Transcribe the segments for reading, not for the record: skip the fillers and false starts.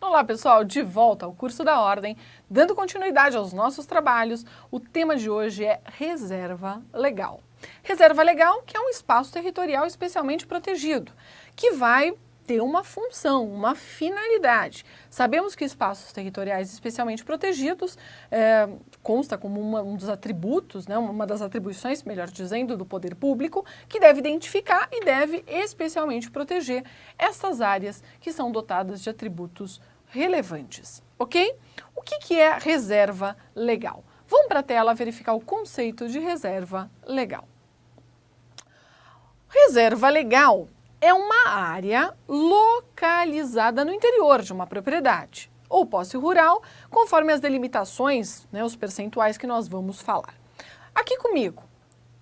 Olá pessoal, de volta ao curso da Ordem, dando continuidade aos nossos trabalhos. O tema de hoje é reserva legal. Reserva legal, que é um espaço territorial especialmente protegido, que vai ter uma função, uma finalidade. Sabemos que espaços territoriais especialmente protegidos consta como um dos atributos, né, uma das atribuições, melhor dizendo, do poder público, que deve identificar e deve especialmente proteger essas áreas que são dotadas de atributos relevantes, ok? O que é reserva legal? Vamos para a tela verificar o conceito de reserva legal. Reserva legal é uma área localizada no interior de uma propriedade ou posse rural, conforme as delimitações, né, os percentuais que nós vamos falar. Aqui comigo,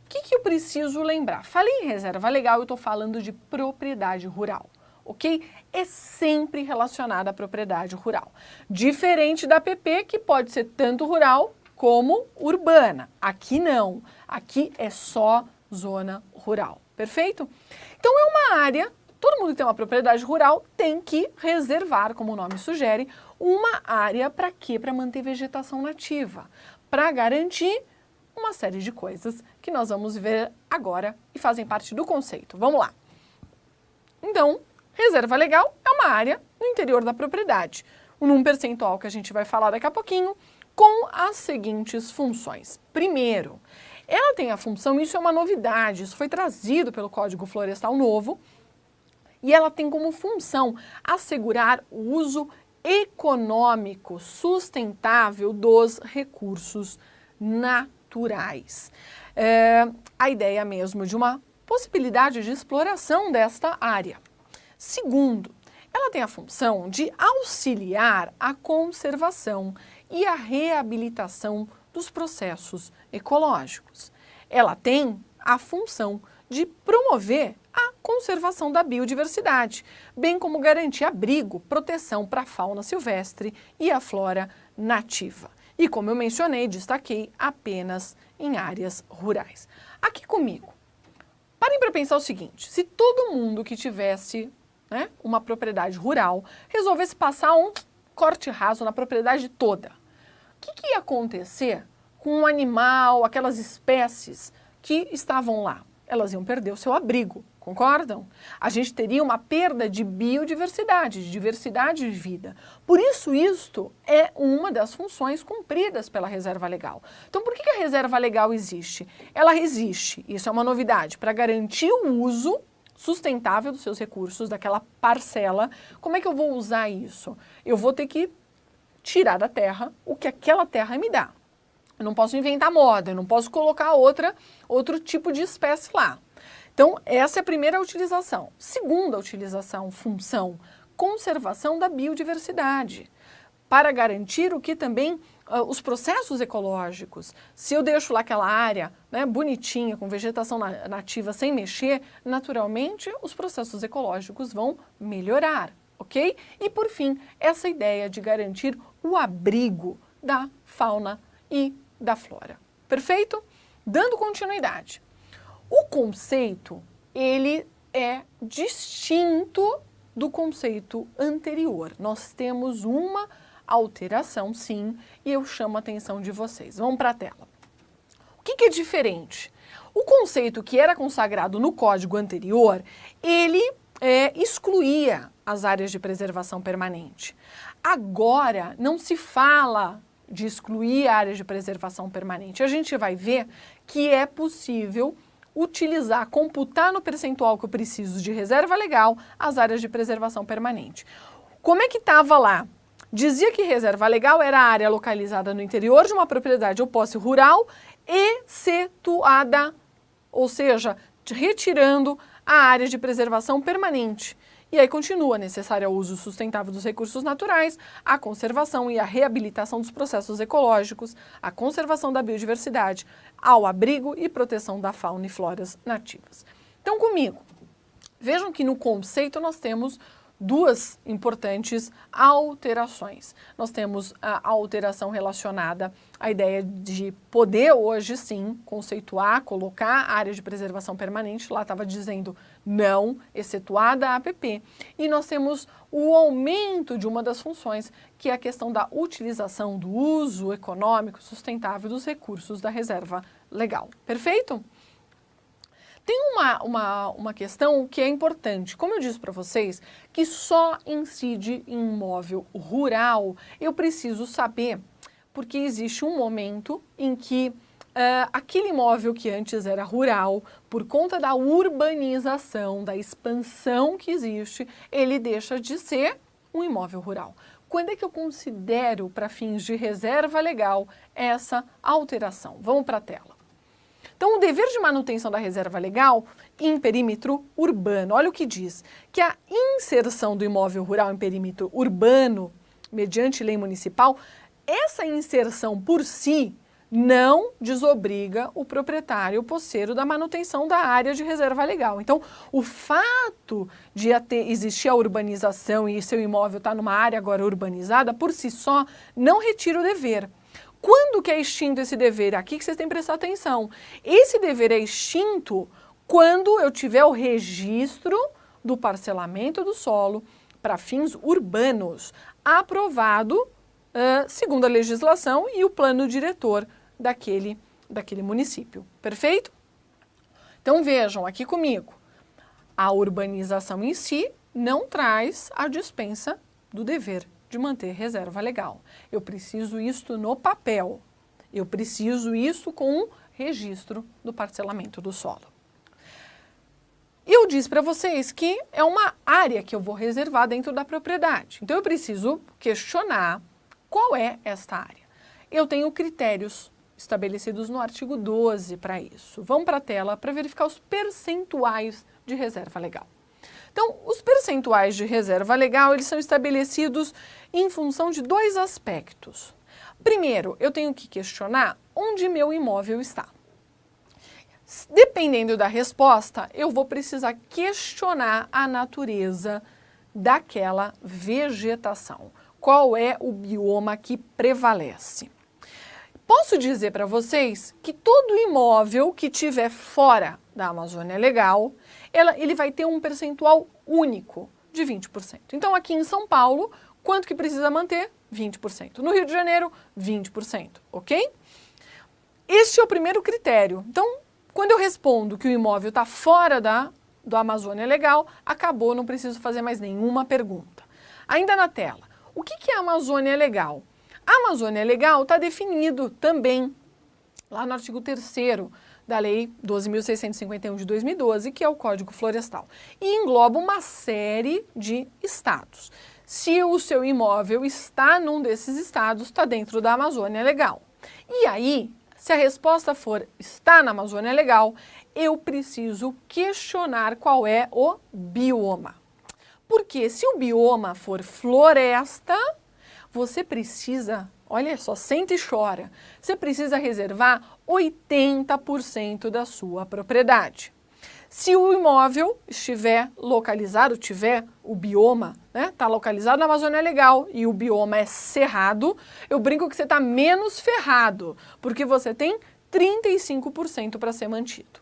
o que eu preciso lembrar? Falei em reserva legal, eu estou falando de propriedade rural, ok? É sempre relacionada à propriedade rural. Diferente da PP, que pode ser tanto rural como urbana. Aqui não, aqui é só zona rural. Perfeito? Então é uma área, todo mundo que tem uma propriedade rural tem que reservar, como o nome sugere, uma área para quê? Para manter vegetação nativa, para garantir uma série de coisas que nós vamos ver agora e fazem parte do conceito. Vamos lá. Então, reserva legal é uma área no interior da propriedade, num percentual que a gente vai falar daqui a pouquinho, com as seguintes funções. Primeiro, ela tem a função, isso é uma novidade, isso foi trazido pelo Código Florestal Novo, e ela tem como função assegurar o uso econômico sustentável dos recursos naturais. A ideia mesmo de uma possibilidade de exploração desta área. Segundo, ela tem a função de auxiliar a conservação e a reabilitação dos processos ecológicos. Ela tem a função de promover a conservação da biodiversidade, bem como garantir abrigo, proteção para a fauna silvestre e a flora nativa. E como eu mencionei, destaquei apenas em áreas rurais. Aqui comigo, parem para pensar o seguinte, se todo mundo que tivesse, né, uma propriedade rural resolvesse passar um corte raso na propriedade toda, o que ia acontecer com o animal, aquelas espécies que estavam lá? Elas iam perder o seu abrigo, concordam? A gente teria uma perda de biodiversidade, de diversidade de vida. Por isso, isto é uma das funções cumpridas pela reserva legal. Então, por que a reserva legal existe? Ela existe, isso é uma novidade, para garantir o uso sustentável dos seus recursos, daquela parcela. Como é que eu vou usar isso? Eu vou ter que tirar da terra o que aquela terra me dá. Eu não posso inventar moda, eu não posso colocar outro tipo de espécie lá. Então, essa é a primeira utilização. Segunda utilização, função, conservação da biodiversidade, para garantir o que também os processos ecológicos. Se eu deixo lá aquela área, né, bonitinha, com vegetação nativa, sem mexer, naturalmente os processos ecológicos vão melhorar, ok? E por fim, essa ideia de garantir o abrigo da fauna e da flora. Perfeito? Dando continuidade. O conceito, ele é distinto do conceito anterior. Nós temos uma alteração, sim, e eu chamo a atenção de vocês. Vamos para a tela. O que é diferente? O conceito que era consagrado no código anterior, ele excluía as áreas de preservação permanente. Agora, não se fala de excluir áreas de preservação permanente. A gente vai ver que é possível utilizar, computar no percentual que eu preciso de reserva legal as áreas de preservação permanente. Como é que estava lá? Dizia que reserva legal era a área localizada no interior de uma propriedade ou posse rural, excetuada, ou seja, retirando a área de preservação permanente. E aí continua necessário ao uso sustentável dos recursos naturais, a conservação e a reabilitação dos processos ecológicos, a conservação da biodiversidade, ao abrigo e proteção da fauna e floras nativas. Então comigo, vejam que no conceito nós temos duas importantes alterações. Nós temos a alteração relacionada à ideia de poder hoje sim conceituar, colocar a área de preservação permanente, lá estava dizendo não, excetuada a APP. E nós temos o aumento de uma das funções, que é a questão da utilização do uso econômico sustentável dos recursos da reserva legal. Perfeito? Tem uma questão que é importante. Como eu disse para vocês, que só incide em imóvel rural, eu preciso saber, porque existe um momento em que aquele imóvel que antes era rural, por conta da urbanização, da expansão que existe, ele deixa de ser um imóvel rural. Quando é que eu considero, para fins de reserva legal, essa alteração? Vamos para a tela. Então, o dever de manutenção da reserva legal em perímetro urbano, olha o que diz, que a inserção do imóvel rural em perímetro urbano, mediante lei municipal, essa inserção por si não desobriga o proprietário posseiro da manutenção da área de reserva legal. Então, o fato de existir a urbanização e seu imóvel estar numa área agora urbanizada, por si só, não retira o dever. Quando que é extinto esse dever? Aqui que vocês têm que prestar atenção. Esse dever é extinto quando eu tiver o registro do parcelamento do solo para fins urbanos, aprovado segundo a legislação e o plano diretor daquele município. Perfeito? Então vejam aqui comigo, a urbanização em si não traz a dispensa do dever de manter reserva legal. Eu preciso isto no papel. Eu preciso isso com um registro do parcelamento do solo. Eu disse para vocês que é uma área que eu vou reservar dentro da propriedade. Então eu preciso questionar qual é esta área. Eu tenho critérios estabelecidos no artigo 12 para isso. Vamos para a tela para verificar os percentuais de reserva legal. Então, os percentuais de reserva legal, eles são estabelecidos em função de dois aspectos. Primeiro, eu tenho que questionar onde meu imóvel está. Dependendo da resposta, eu vou precisar questionar a natureza daquela vegetação. Qual é o bioma que prevalece? Posso dizer para vocês que todo imóvel que estiver fora da Amazônia Legal, ele vai ter um percentual único de 20%. Então, aqui em São Paulo, quanto que precisa manter? 20%. No Rio de Janeiro, 20%, ok? Este é o primeiro critério. Então, quando eu respondo que o imóvel está fora da Amazônia Legal, acabou, não preciso fazer mais nenhuma pergunta. Ainda na tela, o que é a Amazônia Legal? A Amazônia Legal está definido também lá no artigo 3º da Lei 12.651 de 2012, que é o Código Florestal, e engloba uma série de estados. Se o seu imóvel está num desses estados, está dentro da Amazônia Legal. E aí, se a resposta for está na Amazônia Legal, eu preciso questionar qual é o bioma. Porque se o bioma for floresta, você precisa, olha só, senta e chora, você precisa reservar 80% da sua propriedade. Se o imóvel estiver localizado, tiver o bioma, né, está localizado na Amazônia Legal e o bioma é cerrado, eu brinco que você está menos ferrado, porque você tem 35% para ser mantido.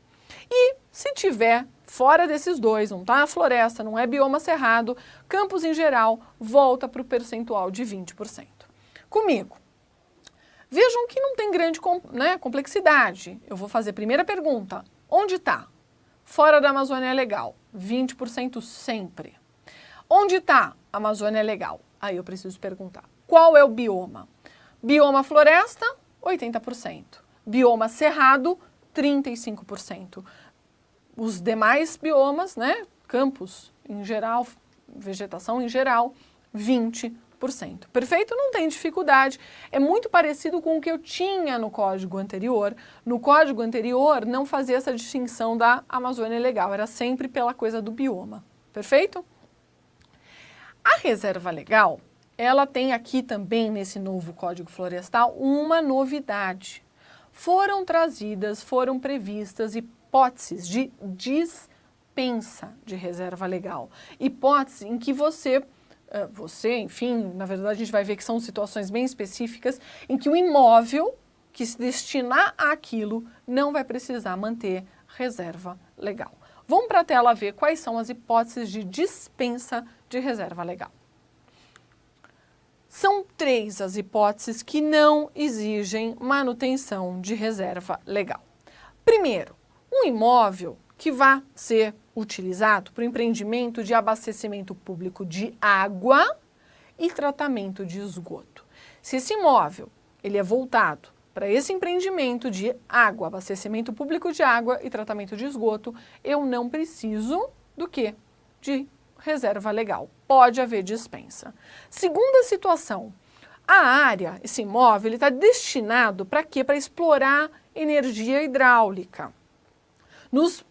E se tiver fora desses dois, não está na floresta, não é bioma cerrado, campos em geral, volta para o percentual de 20%. Comigo. Vejam que não tem grande complexidade. Eu vou fazer a primeira pergunta. Onde está? Fora da Amazônia Legal. 20% sempre. Onde está a Amazônia Legal? Aí eu preciso perguntar. Qual é o bioma? Bioma floresta, 80%. Bioma cerrado, 35%. Os demais biomas, né, campos em geral, vegetação em geral, 20%. Perfeito? Não tem dificuldade. É muito parecido com o que eu tinha no código anterior. No código anterior não fazia essa distinção da Amazônia Legal, era sempre pela coisa do bioma. Perfeito? A reserva legal, ela tem aqui também nesse novo Código Florestal uma novidade. Foram previstas hipóteses de dispensa de reserva legal. Hipótese em que você, enfim, na verdade a gente vai ver que são situações bem específicas em que o imóvel que se destinar àquilo não vai precisar manter reserva legal. Vamos para a tela ver quais são as hipóteses de dispensa de reserva legal. São 3 as hipóteses que não exigem manutenção de reserva legal. Primeiro, um imóvel que vai ser utilizado para o empreendimento de abastecimento público de água e tratamento de esgoto. Se esse imóvel ele é voltado para esse empreendimento de água, abastecimento público de água e tratamento de esgoto, eu não preciso do quê? De reserva legal. Pode haver dispensa. Segunda situação, a área, esse imóvel, ele está destinado para quê? Para explorar energia hidráulica, nos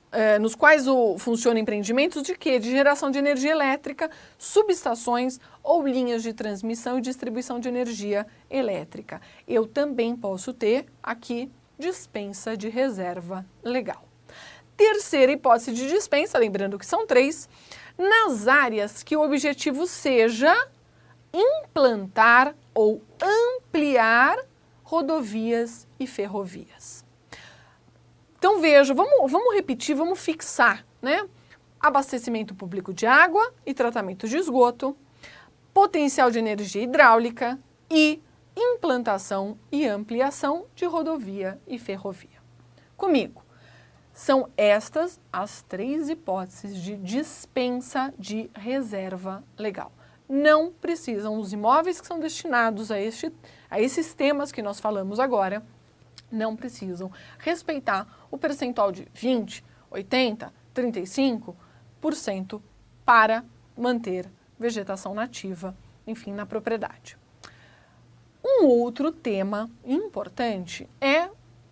quais funcionam empreendimentos de quê? De geração de energia elétrica, subestações ou linhas de transmissão e distribuição de energia elétrica. Eu também posso ter aqui dispensa de reserva legal. Terceira hipótese de dispensa, lembrando que são 3, nas áreas que o objetivo seja implantar ou ampliar rodovias e ferrovias. Então veja, vamos repetir, vamos fixar, né? Abastecimento público de água e tratamento de esgoto, potencial de energia hidráulica e implantação e ampliação de rodovia e ferrovia. Comigo, são estas as 3 hipóteses de dispensa de reserva legal. Não precisam os imóveis que são destinados a esses temas que nós falamos agora, não precisam respeitar o percentual de 20%, 80%, 35% para manter vegetação nativa, enfim, na propriedade. Um outro tema importante é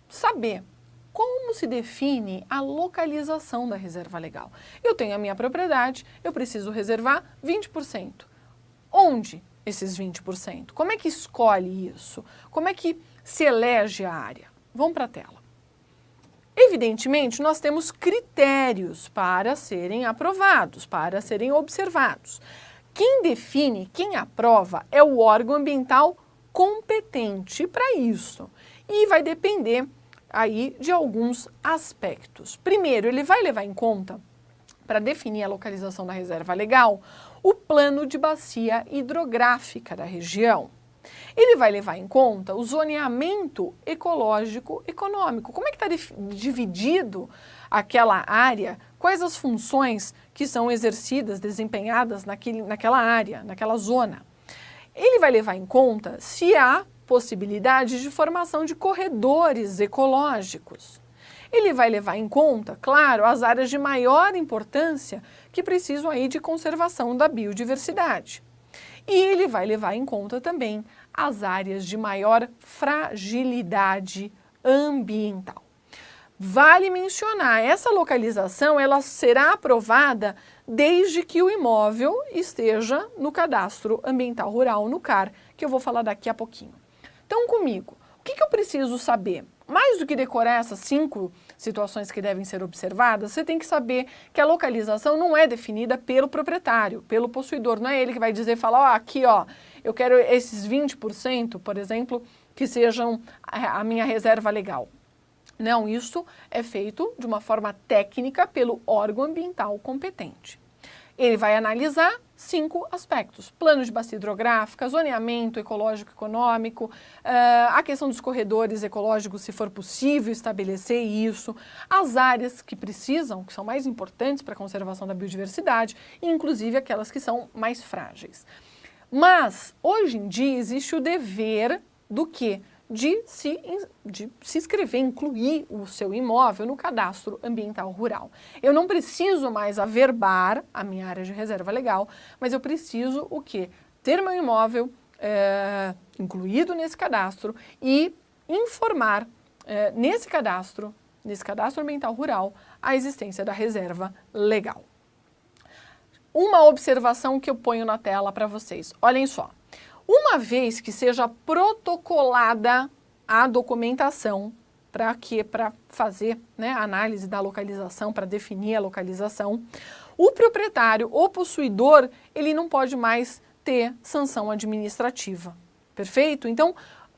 saber como se define a localização da reserva legal. Eu tenho a minha propriedade, eu preciso reservar 20%. Onde esses 20%? Como é que escolhe isso? Como é que se elege a área? Vamos para a tela. Evidentemente, nós temos critérios para serem aprovados, para serem observados. Quem define, quem aprova é o órgão ambiental competente para isso. E vai depender aí de alguns aspectos. Primeiro, ele vai levar em conta, para definir a localização da reserva legal, o plano de bacia hidrográfica da região. Ele vai levar em conta o zoneamento ecológico-econômico. Como é que está dividido aquela área? Quais as funções que são exercidas, desempenhadas naquela área, naquela zona? Ele vai levar em conta se há possibilidade de formação de corredores ecológicos. Ele vai levar em conta, claro, as áreas de maior importância que precisam aí de conservação da biodiversidade. E ele vai levar em conta também as áreas de maior fragilidade ambiental. Vale mencionar, essa localização ela será aprovada desde que o imóvel esteja no Cadastro Ambiental Rural, no CAR, que eu vou falar daqui a pouquinho. Então, comigo, o que eu preciso saber? Mais do que decorar essas 5 situações que devem ser observadas, você tem que saber que a localização não é definida pelo proprietário, pelo possuidor. Não é ele que vai dizer, falar, aqui, ó, eu quero esses 20%, por exemplo, que sejam a minha reserva legal. Não, isso é feito de uma forma técnica pelo órgão ambiental competente. Ele vai analisar 5 aspectos: plano de bacia hidrográfica, zoneamento ecológico-econômico, a questão dos corredores ecológicos, se for possível estabelecer isso, as áreas que precisam, que são mais importantes para a conservação da biodiversidade, inclusive aquelas que são mais frágeis. Mas, hoje em dia, existe o dever do quê? De se inscrever, incluir o seu imóvel no Cadastro Ambiental Rural. Eu não preciso mais averbar a minha área de reserva legal, mas eu preciso o quê? Ter meu imóvel incluído nesse cadastro e informar nesse cadastro ambiental rural, a existência da reserva legal. Uma observação que eu ponho na tela para vocês. Olhem só. Uma vez que seja protocolada a documentação para quê? Para fazer, né, a análise da localização, para definir a localização. O proprietário, o possuidor, ele não pode mais ter sanção administrativa, perfeito? Então,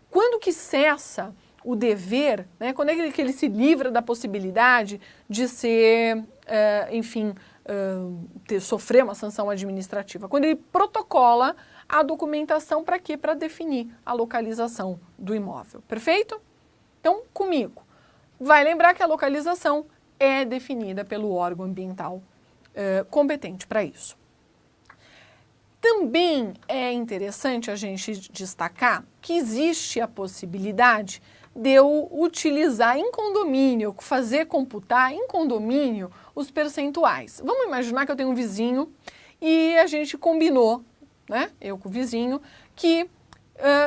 quando que cessa o dever, né, quando é que ele se livra da possibilidade de ser, sofrer uma sanção administrativa? Quando ele protocola a documentação para quê? Para definir a localização do imóvel, perfeito? Então, comigo, vai lembrar que a localização é definida pelo órgão ambiental competente para isso. Também é interessante a gente destacar que existe a possibilidade de eu utilizar em condomínio, fazer computar em condomínio os percentuais. Vamos imaginar que eu tenho um vizinho e a gente combinou, né, eu com o vizinho, que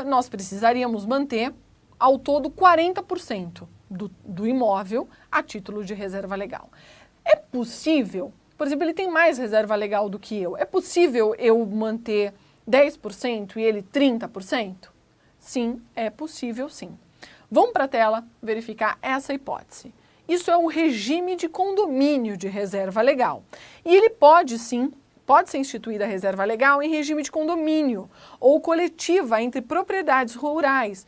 nós precisaríamos manter ao todo 40% do imóvel a título de reserva legal. É possível, por exemplo, ele tem mais reserva legal do que eu, é possível eu manter 10% e ele 30%? Sim, é possível sim. Vamos para a tela verificar essa hipótese. Isso é o regime de condomínio de reserva legal. E ele pode sim, pode ser instituída a reserva legal em regime de condomínio ou coletiva entre propriedades rurais.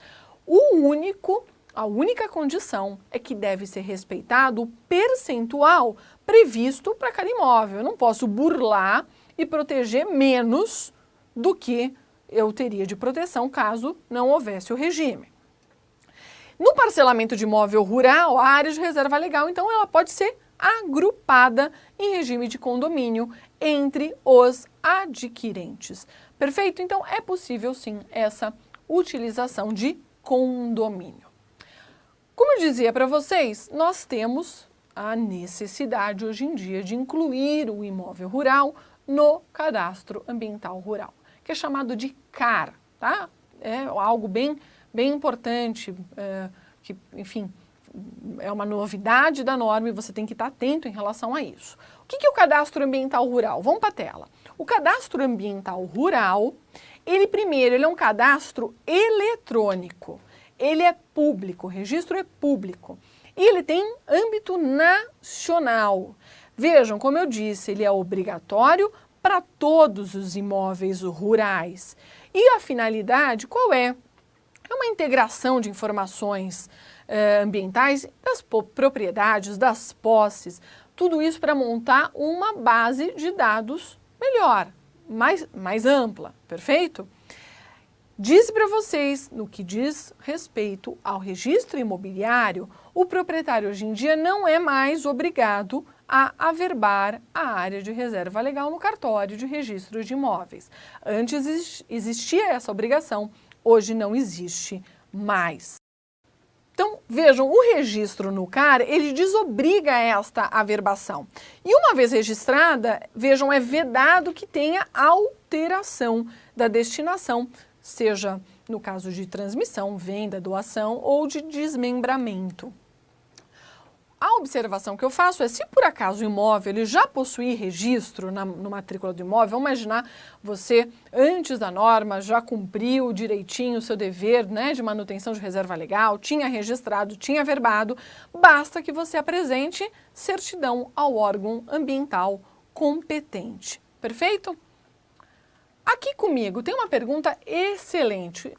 A única condição é que deve ser respeitado o percentual previsto para cada imóvel. Eu não posso burlar e proteger menos do que eu teria de proteção caso não houvesse o regime. No parcelamento de imóvel rural, a área de reserva legal, então, ela pode ser agrupada em regime de condomínio entre os adquirentes. Perfeito? Então, é possível, sim, essa utilização de condomínio. Como eu dizia para vocês, nós temos a necessidade hoje em dia de incluir o imóvel rural no Cadastro Ambiental Rural, que é chamado de CAR, tá? É algo bem importante, que, enfim, é uma novidade da norma e você tem que estar atento em relação a isso. O que é o Cadastro Ambiental Rural? Vamos para a tela. O Cadastro Ambiental Rural, ele é um cadastro eletrônico, ele é público, o registro é público e ele tem âmbito nacional. Vejam, como eu disse, ele é obrigatório para todos os imóveis rurais. E a finalidade qual é? É uma integração de informações ambientais das propriedades, das posses, tudo isso para montar uma base de dados melhor, mais ampla, perfeito? Disse para vocês, no que diz respeito ao registro imobiliário, o proprietário hoje em dia não é mais obrigado a averbar a área de reserva legal no cartório de registro de imóveis. Antes existia essa obrigação, hoje não existe mais. Então, vejam, o registro no CAR, ele desobriga esta averbação. E uma vez registrada, vejam, é vedado que tenha alteração da destinação, seja no caso de transmissão, venda, doação ou de desmembramento. A observação que eu faço é, se por acaso o imóvel ele já possui registro no matrícula do imóvel, vamos imaginar você, antes da norma, já cumpriu direitinho o seu dever, né, de manutenção de reserva legal, tinha registrado, tinha averbado, basta que você apresente certidão ao órgão ambiental competente. Perfeito? Aqui comigo tem uma pergunta excelente.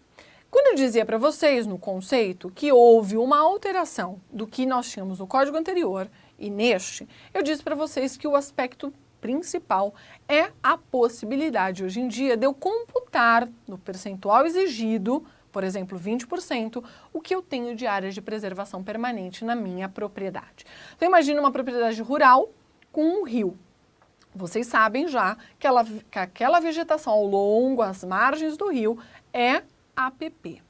Quando eu dizia para vocês no conceito que houve uma alteração do que nós tínhamos no código anterior e neste, eu disse para vocês que o aspecto principal é a possibilidade hoje em dia de eu computar no percentual exigido, por exemplo, 20%, o que eu tenho de área de preservação permanente na minha propriedade. Então imagine uma propriedade rural com um rio. Vocês sabem já que aquela vegetação ao longo, às margens do rio, é APP.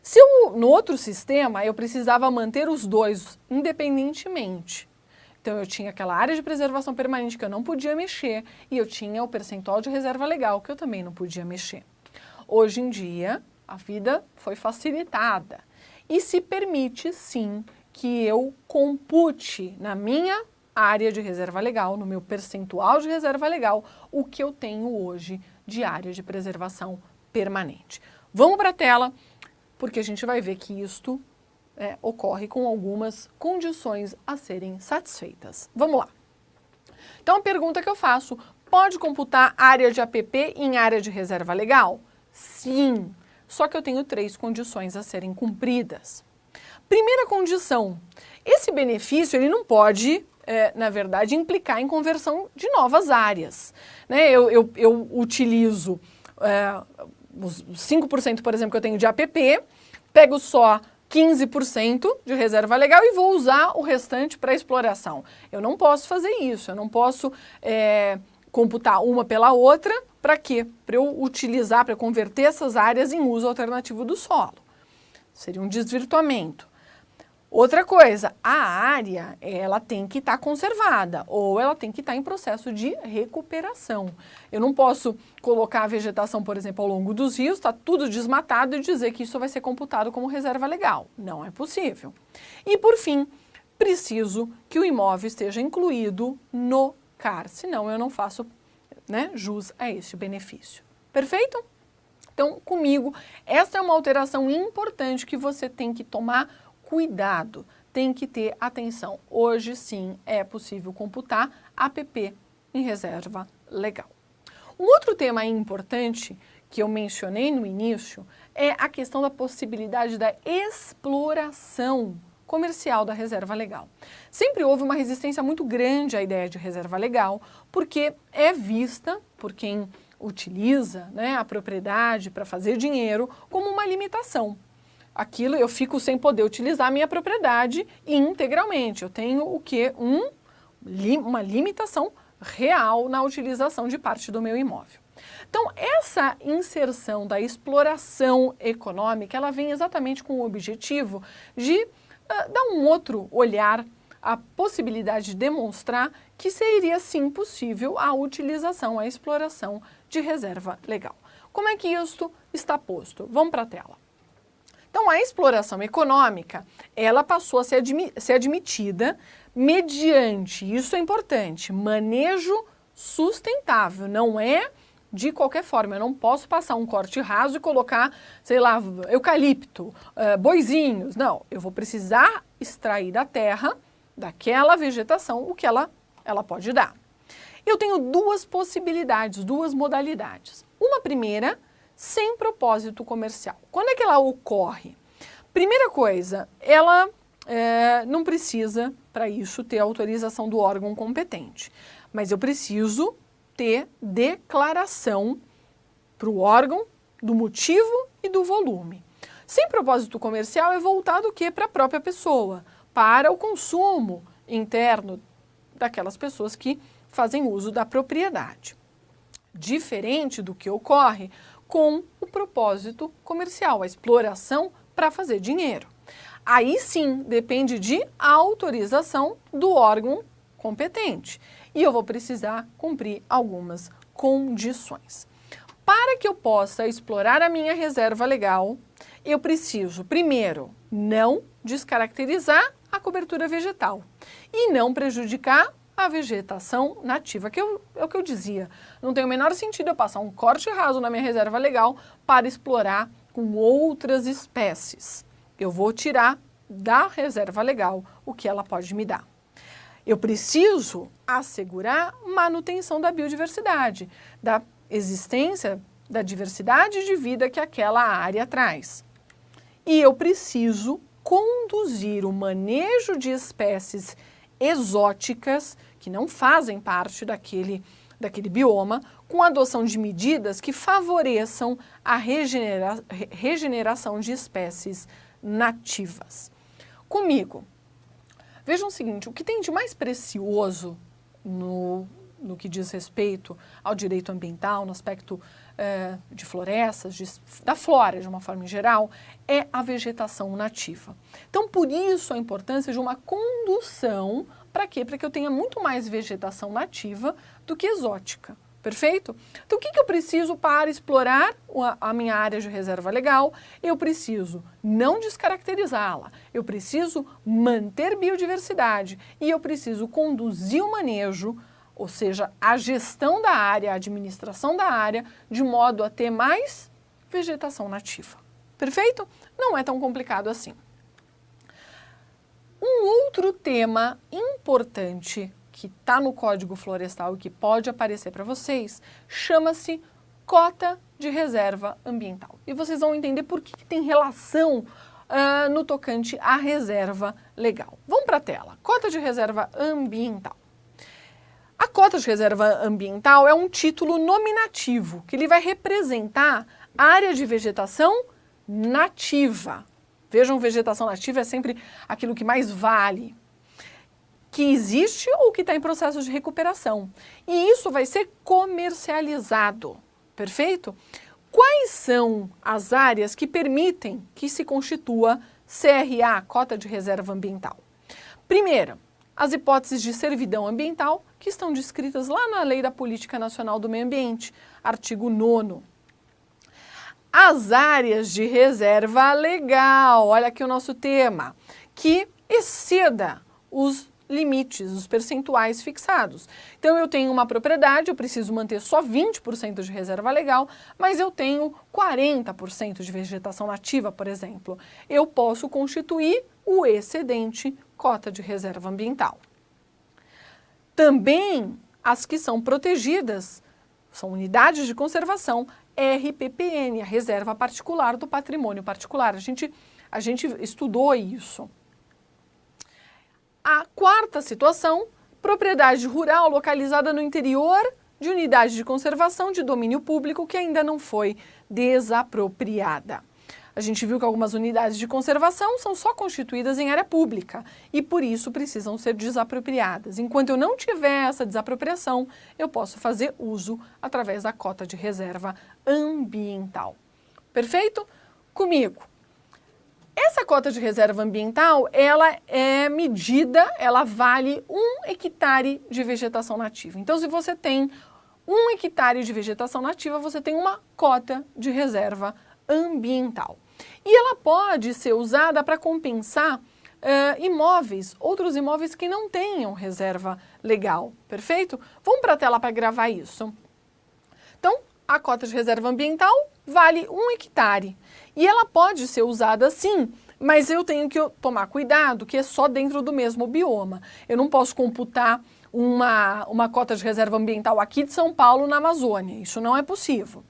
Se no outro sistema eu precisava manter os dois independentemente, então eu tinha aquela área de preservação permanente que eu não podia mexer e eu tinha o percentual de reserva legal que eu também não podia mexer. Hoje em dia, a vida foi facilitada e se permite sim que eu compute na minha área de reserva legal, no meu percentual de reserva legal, o que eu tenho hoje de área de preservação permanente. Vamos para a tela, porque a gente vai ver que isto ocorre com algumas condições a serem satisfeitas. Vamos lá. Então, a pergunta que eu faço, pode computar área de APP em área de reserva legal? Sim, só que eu tenho 3 condições a serem cumpridas. Primeira condição, esse benefício ele não pode, na verdade, implicar em conversão de novas áreas. Né? Eu utilizo os 5%, por exemplo, que eu tenho de APP, pego só 15% de reserva legal e vou usar o restante para exploração. Eu não posso fazer isso, eu não posso computar uma pela outra, para quê? Para eu utilizar, para converter essas áreas em uso alternativo do solo. Seria um desvirtuamento. Outra coisa, a área, ela tem que estar conservada ou ela tem que estar em processo de recuperação. Eu não posso colocar a vegetação, por exemplo, ao longo dos rios, está tudo desmatado e dizer que isso vai ser computado como reserva legal. Não é possível. E, por fim, preciso que o imóvel esteja incluído no CAR, senão eu não faço, jus a este benefício. Perfeito? Então, comigo, essa é uma alteração importante que você tem que tomar cuidado, tem que ter atenção. Hoje, sim, é possível computar APP em reserva legal. Um outro tema importante que eu mencionei no início é a questão da possibilidade da exploração comercial da reserva legal. Sempre houve uma resistência muito grande à ideia de reserva legal, porque é vista por quem utiliza a propriedade para fazer dinheiro como uma limitação. Aquilo eu fico sem poder utilizar a minha propriedade integralmente. Eu tenho o quê? Uma limitação real na utilização de parte do meu imóvel. Então, essa inserção da exploração econômica, ela vem exatamente com o objetivo de dar um outro olhar à possibilidade de demonstrar que seria sim possível a utilização, a exploração de reserva legal. Como é que isto está posto? Vamos para a tela. Então, a exploração econômica, ela passou a ser admitida mediante, isso é importante, manejo sustentável, não é de qualquer forma. Eu não posso passar um corte raso e colocar, sei lá, eucalipto, boizinhos. Não, eu vou precisar extrair da terra, daquela vegetação, o que ela pode dar. Eu tenho 2 possibilidades, 2 modalidades. Uma primeira, sem propósito comercial. Quando é que ela ocorre? Primeira coisa, ela não precisa, para isso, ter autorização do órgão competente. Mas eu preciso ter declaração para o órgão do motivo e do volume. Sem propósito comercial é voltado o quê? Para a própria pessoa, para o consumo interno daquelas pessoas que fazem uso da propriedade. Diferente do que ocorre com o propósito comercial, a exploração para fazer dinheiro. Aí sim, depende de autorização do órgão competente. E eu vou precisar cumprir algumas condições. Para que eu possa explorar a minha reserva legal, eu preciso, primeiro, não descaracterizar a cobertura vegetal e não prejudicar a vegetação nativa, que é o que eu dizia. Não tem o menor sentido eu passar um corte raso na minha reserva legal para explorar com outras espécies. Eu vou tirar da reserva legal o que ela pode me dar. Eu preciso assegurar manutenção da biodiversidade, da existência da diversidade de vida que aquela área traz. E eu preciso conduzir o manejo de espécies exóticas que não fazem parte daquele bioma, com a adoção de medidas que favoreçam a regeneração de espécies nativas. Comigo, vejam o seguinte, o que tem de mais precioso no que diz respeito ao direito ambiental, no aspecto de florestas, da flora de uma forma em geral, é a vegetação nativa. Então, por isso a importância de uma condução, para quê? Para que eu tenha muito mais vegetação nativa do que exótica. Perfeito? Então, o que eu preciso para explorar a minha área de reserva legal? Eu preciso não descaracterizá-la, eu preciso manter biodiversidade e eu preciso conduzir o manejo, ou seja, a gestão da área, a administração da área, de modo a ter mais vegetação nativa. Perfeito? Não é tão complicado assim. Um outro tema importante que está no Código Florestal e que pode aparecer para vocês chama-se cota de reserva ambiental. E vocês vão entender por que tem relação no tocante à reserva legal. Vamos para a tela. Cota de reserva ambiental. A cota de reserva ambiental é um título nominativo que ele vai representar a área de vegetação nativa. Vejam, vegetação nativa é sempre aquilo que mais vale, que existe ou que está em processo de recuperação. E isso vai ser comercializado, perfeito? Quais são as áreas que permitem que se constitua CRA, cota de reserva ambiental? Primeiro, as hipóteses de servidão ambiental que estão descritas lá na Lei da Política Nacional do Meio Ambiente, artigo 9º. As áreas de reserva legal, olha aqui o nosso tema, que exceda os limites, os percentuais fixados. Então eu tenho uma propriedade, eu preciso manter só 20% de reserva legal, mas eu tenho 40% de vegetação nativa, por exemplo. Eu posso constituir o excedente cota de reserva ambiental. Também as que são protegidas são unidades de conservação, RPPN, a Reserva Particular do Patrimônio Particular. A gente estudou isso. A quarta situação, propriedade rural localizada no interior de unidade de conservação de domínio público que ainda não foi desapropriada. A gente viu que algumas unidades de conservação são só constituídas em área pública e por isso precisam ser desapropriadas. Enquanto eu não tiver essa desapropriação, eu posso fazer uso através da cota de reserva ambiental. Perfeito? Comigo. Essa cota de reserva ambiental, ela é medida, ela vale 1 hectare de vegetação nativa. Então, se você tem 1 hectare de vegetação nativa, você tem uma cota de reserva ambiental. E ela pode ser usada para compensar imóveis, outros imóveis que não tenham reserva legal, perfeito? Vamos para a tela para gravar isso. Então, a cota de reserva ambiental vale 1 hectare. E ela pode ser usada sim, mas eu tenho que tomar cuidado que é só dentro do mesmo bioma. Eu não posso computar uma cota de reserva ambiental aqui de São Paulo na Amazônia. Isso não é possível.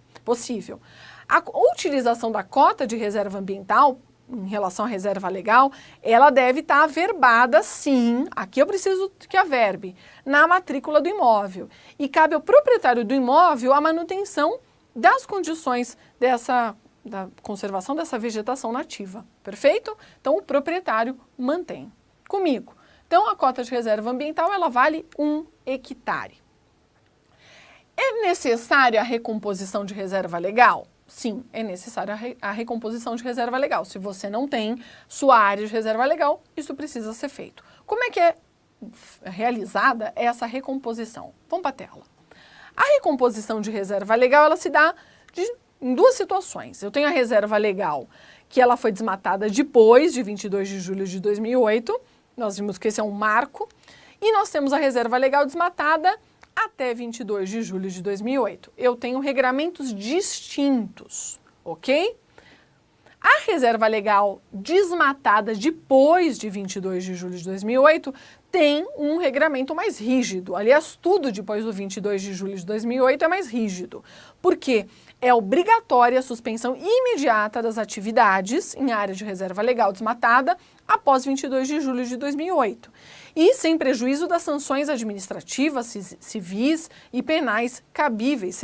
A utilização da cota de reserva ambiental, em relação à reserva legal, ela deve estar averbada sim, aqui eu preciso que averbe, na matrícula do imóvel. E cabe ao proprietário do imóvel a manutenção das condições da conservação dessa vegetação nativa, perfeito? Então o proprietário mantém. Comigo. Então a cota de reserva ambiental, ela vale 1 hectare. É necessária a recomposição de reserva legal? Sim, é necessária a recomposição de reserva legal. Se você não tem sua área de reserva legal, isso precisa ser feito. Como é que é realizada essa recomposição? Vamos para a tela. A recomposição de reserva legal, ela se dá em duas situações. Eu tenho a reserva legal, que ela foi desmatada depois de 22 de julho de 2008. Nós vimos que esse é um marco. E nós temos a reserva legal desmatada até 22 de julho de 2008. Eu tenho regramentos distintos, ok? A reserva legal desmatada depois de 22 de julho de 2008 tem um regramento mais rígido. Aliás, tudo depois do 22 de julho de 2008 é mais rígido. Por quê? É obrigatória a suspensão imediata das atividades em área de reserva legal desmatada após 22 de julho de 2008. E sem prejuízo das sanções administrativas, civis e penais cabíveis.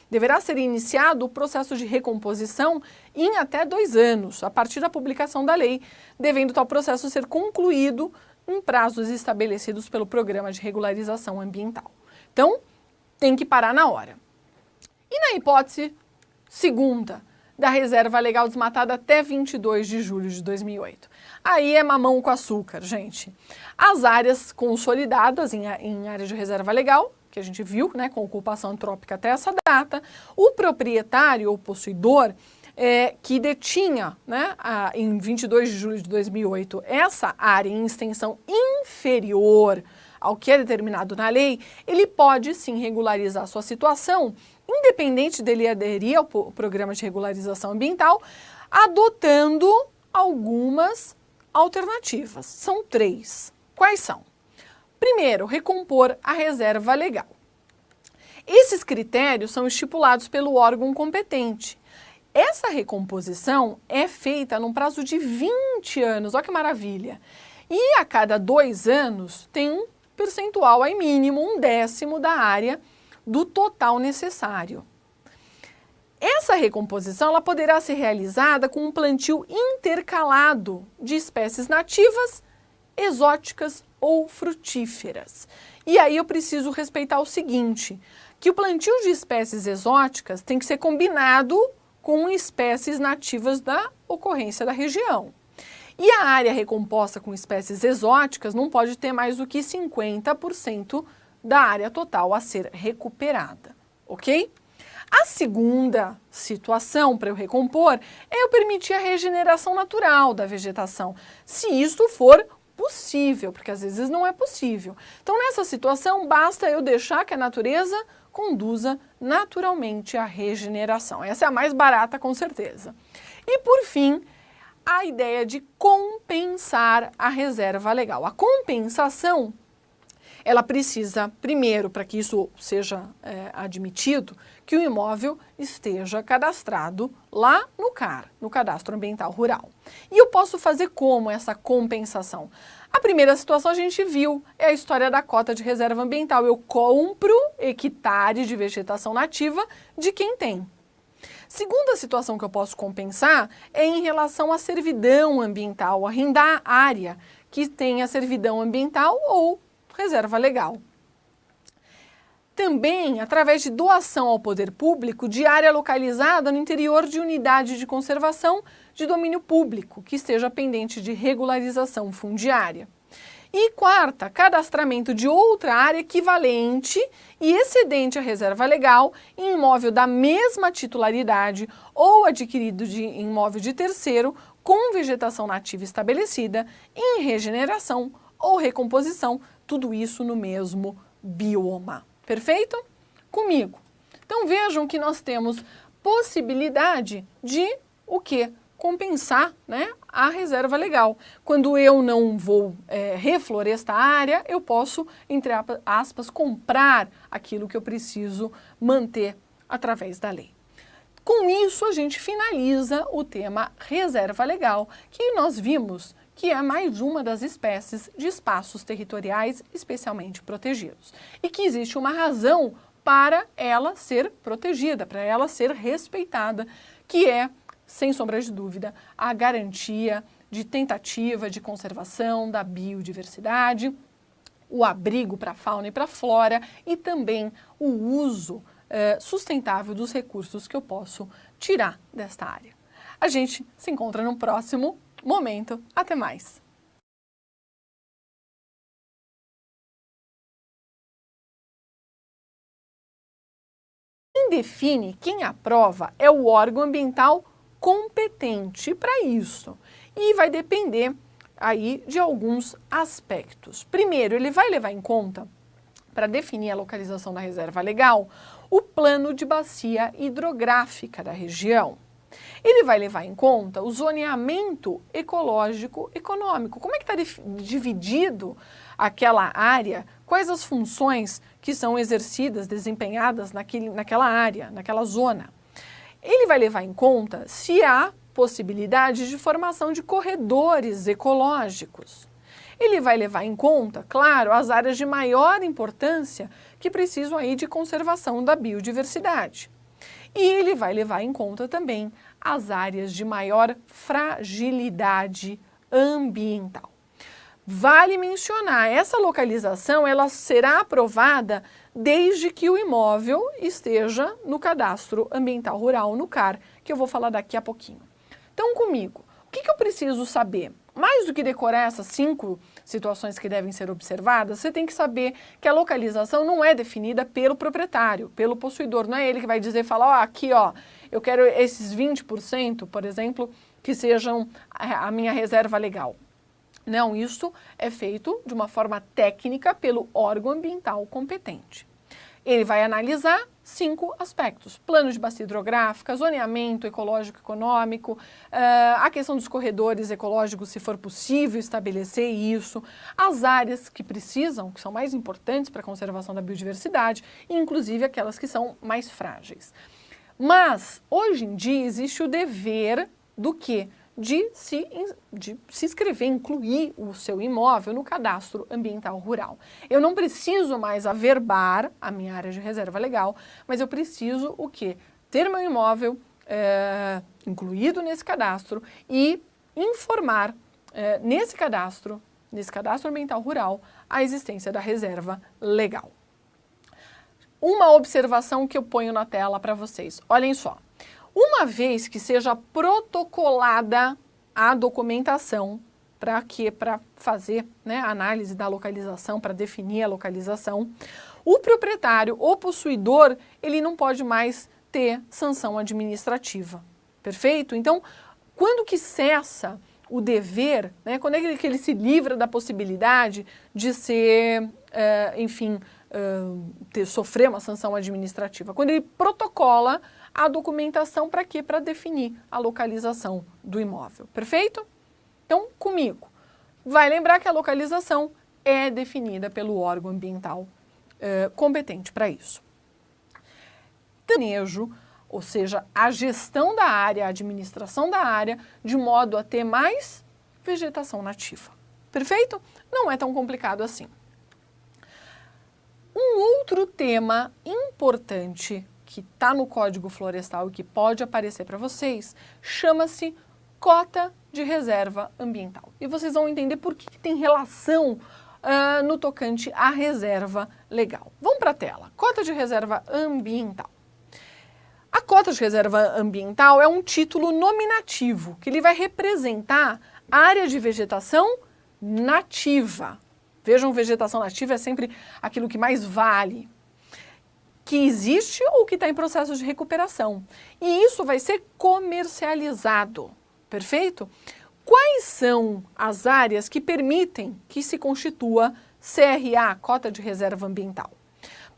Deverá ser iniciado o processo de recomposição em até 2 anos, a partir da publicação da lei, devendo tal processo ser concluído em prazos estabelecidos pelo Programa de Regularização Ambiental. Então, tem que parar na hora. E na hipótese segunda, da reserva legal desmatada até 22 de julho de 2008. Aí é mamão com açúcar, gente. As áreas consolidadas em área de reserva legal, que a gente viu, né, com ocupação antrópica até essa data, o proprietário ou possuidor que detinha, né, em 22 de julho de 2008, essa área em extensão inferior ao que é determinado na lei, ele pode sim regularizar sua situação, independente dele aderir ao programa de regularização ambiental, adotando algumas alternativas. São 3. Quais são? Primeiro, recompor a reserva legal. Esses critérios são estipulados pelo órgão competente. Essa recomposição é feita num prazo de 20 anos, olha que maravilha. E a cada 2 anos tem um percentual aí mínimo, 1/10 da área do total necessário. Essa recomposição ela poderá ser realizada com um plantio intercalado de espécies nativas, exóticas ou frutíferas. E aí eu preciso respeitar o seguinte, que o plantio de espécies exóticas tem que ser combinado com espécies nativas da ocorrência da região. E a área recomposta com espécies exóticas não pode ter mais do que 50% da área total a ser recuperada, ok? A segunda situação para eu recompor é eu permitir a regeneração natural da vegetação, se isso for possível, porque às vezes não é possível. Então, nessa situação, basta eu deixar que a natureza conduza naturalmente a regeneração. Essa é a mais barata, com certeza. E, por fim, a ideia de compensar a reserva legal. A compensação, ela precisa, primeiro, para que isso seja admitido, que o imóvel esteja cadastrado lá no CAR, no Cadastro Ambiental Rural. E eu posso fazer como essa compensação? A primeira situação a gente viu, é a história da cota de reserva ambiental. Eu compro hectares de vegetação nativa de quem tem. Segunda situação que eu posso compensar é em relação à servidão ambiental, arrendar área que tenha servidão ambiental ou reserva legal. Também através de doação ao poder público de área localizada no interior de unidade de conservação de domínio público, que esteja pendente de regularização fundiária. E quarta, cadastramento de outra área equivalente e excedente à reserva legal em imóvel da mesma titularidade ou adquirido de imóvel de terceiro com vegetação nativa estabelecida em regeneração ou recomposição, tudo isso no mesmo bioma. Perfeito? Comigo. Então vejam que nós temos possibilidade de o quê? Compensar, né, a reserva legal. Quando eu não vou reflorestar a área, eu posso, entre aspas, comprar aquilo que eu preciso manter através da lei. Com isso, a gente finaliza o tema reserva legal, que nós vimos que é mais uma das espécies de espaços territoriais especialmente protegidos. E que existe uma razão para ela ser protegida, para ela ser respeitada, que é, sem sombra de dúvida, a garantia de tentativa de conservação da biodiversidade, o abrigo para a fauna e para a flora e também o uso sustentável dos recursos que eu posso tirar desta área. A gente se encontra no próximo momento. Até mais! Quem define, quem aprova, é o órgão ambiental competente para isso. E vai depender aí de alguns aspectos. Primeiro, ele vai levar em conta, para definir a localização da reserva legal, o plano de bacia hidrográfica da região. Ele vai levar em conta o zoneamento ecológico econômico. Como é que está dividido aquela área? Quais as funções que são exercidas, desempenhadas naquela área, naquela zona? Ele vai levar em conta se há possibilidade de formação de corredores ecológicos. Ele vai levar em conta, claro, as áreas de maior importância que precisam aí de conservação da biodiversidade. E ele vai levar em conta também as áreas de maior fragilidade ambiental. Vale mencionar, essa localização ela será aprovada desde que o imóvel esteja no Cadastro Ambiental Rural, no CAR, que eu vou falar daqui a pouquinho. Então, comigo, o que eu preciso saber? Mais do que decorar essas 5 situações que devem ser observadas, você tem que saber que a localização não é definida pelo proprietário, pelo possuidor. Não é ele que vai dizer, falar, ó, aqui, ó, eu quero esses 20%, por exemplo, que sejam a minha reserva legal. Não, isso é feito de uma forma técnica pelo órgão ambiental competente. Ele vai analisar 5 aspectos: plano de bacia hidrográfica, zoneamento ecológico econômico, a questão dos corredores ecológicos, se for possível estabelecer isso, as áreas que precisam, que são mais importantes para a conservação da biodiversidade, e inclusive aquelas que são mais frágeis. Mas, hoje em dia, existe o dever do quê? De se inscrever, incluir o seu imóvel no cadastro ambiental rural. Eu não preciso mais averbar a minha área de reserva legal, mas eu preciso o quê? Ter meu imóvel incluído nesse cadastro e informar nesse cadastro ambiental rural, a existência da reserva legal. Uma observação que eu ponho na tela para vocês, olhem só. Uma vez que seja protocolada a documentação para quê? Para fazer, né, a análise da localização, para definir a localização, o proprietário, o possuidor, ele não pode mais ter sanção administrativa, perfeito? Então, quando que cessa o dever, né, quando é que ele se livra da possibilidade de ser, sofrer uma sanção administrativa? Quando ele protocola a documentação para quê? Para definir a localização do imóvel, perfeito? Então, comigo, vai lembrar que a localização é definida pelo órgão ambiental competente para isso. Manejo, ou seja, a gestão da área, a administração da área, de modo a ter mais vegetação nativa, perfeito? Não é tão complicado assim. Um outro tema importante que está no Código Florestal e que pode aparecer para vocês, chama-se cota de reserva ambiental. E vocês vão entender por que tem relação no tocante à reserva legal. Vamos para a tela. Cota de reserva ambiental. A cota de reserva ambiental é um título nominativo, que ele vai representar a área de vegetação nativa. Vejam, vegetação nativa é sempre aquilo que mais vale, que existe ou que está em processo de recuperação. E isso vai ser comercializado, perfeito? Quais são as áreas que permitem que se constitua CRA, Cota de Reserva Ambiental?